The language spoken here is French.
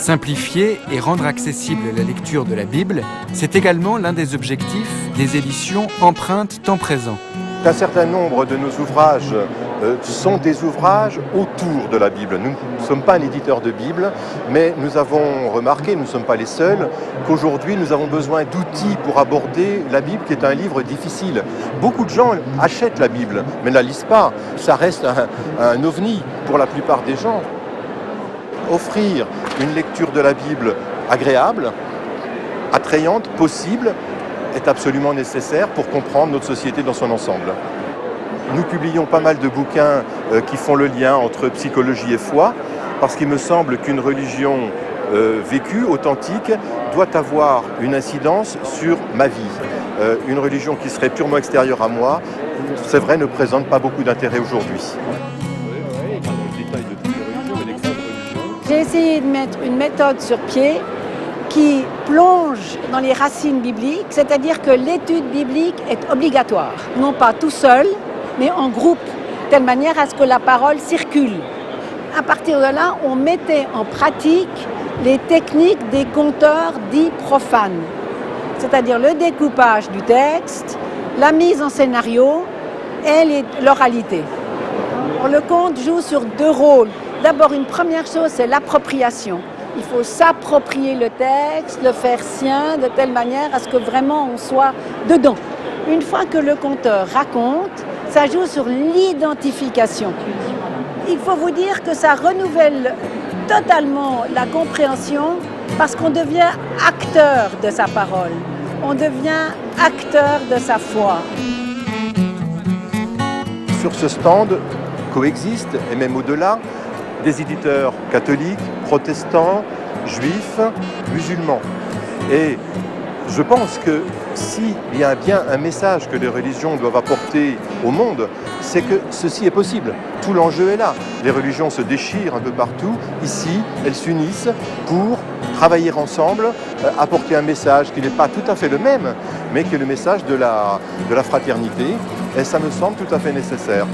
Simplifier et rendre accessible la lecture de la Bible, c'est également l'un des objectifs des éditions Empreintes Temps Présent. Un certain nombre de nos ouvrages sont des ouvrages autour de la Bible. Nous ne sommes pas un éditeur de Bible, mais nous avons remarqué, nous ne sommes pas les seuls, qu'aujourd'hui nous avons besoin d'outils pour aborder la Bible, qui est un livre difficile. Beaucoup de gens achètent la Bible, mais ne la lisent pas. Ça reste un ovni pour la plupart des gens. Offrir une lecture de la Bible agréable, attrayante, possible, est absolument nécessaire pour comprendre notre société dans son ensemble. Nous publions pas mal de bouquins qui font le lien entre psychologie et foi, parce qu'il me semble qu'une religion vécue, authentique, doit avoir une incidence sur ma vie. Une religion qui serait purement extérieure à moi, c'est vrai, ne présente pas beaucoup d'intérêt aujourd'hui. J'ai essayé de mettre une méthode sur pied qui plonge dans les racines bibliques, c'est-à-dire que l'étude biblique est obligatoire, non pas tout seul, mais en groupe, de telle manière à ce que la parole circule. À partir de là, on mettait en pratique les techniques des conteurs dits profanes, c'est-à-dire le découpage du texte, la mise en scénario et l'oralité. Le conte joue sur deux rôles. D'abord, une première chose, c'est l'appropriation. Il faut s'approprier le texte, le faire sien, de telle manière à ce que vraiment on soit dedans. Une fois que le conteur raconte, ça joue sur l'identification. Il faut vous dire que ça renouvelle totalement la compréhension parce qu'on devient acteur de sa parole. On devient acteur de sa foi. Sur ce stand coexistent, et même au-delà, des éditeurs catholiques, protestants, juifs, musulmans. Et je pense que s'il y a bien un message que les religions doivent apporter au monde, c'est que ceci est possible. Tout l'enjeu est là. Les religions se déchirent un peu partout. Ici, elles s'unissent pour travailler ensemble, apporter un message qui n'est pas tout à fait le même, mais qui est le message de la fraternité. Et ça me semble tout à fait nécessaire.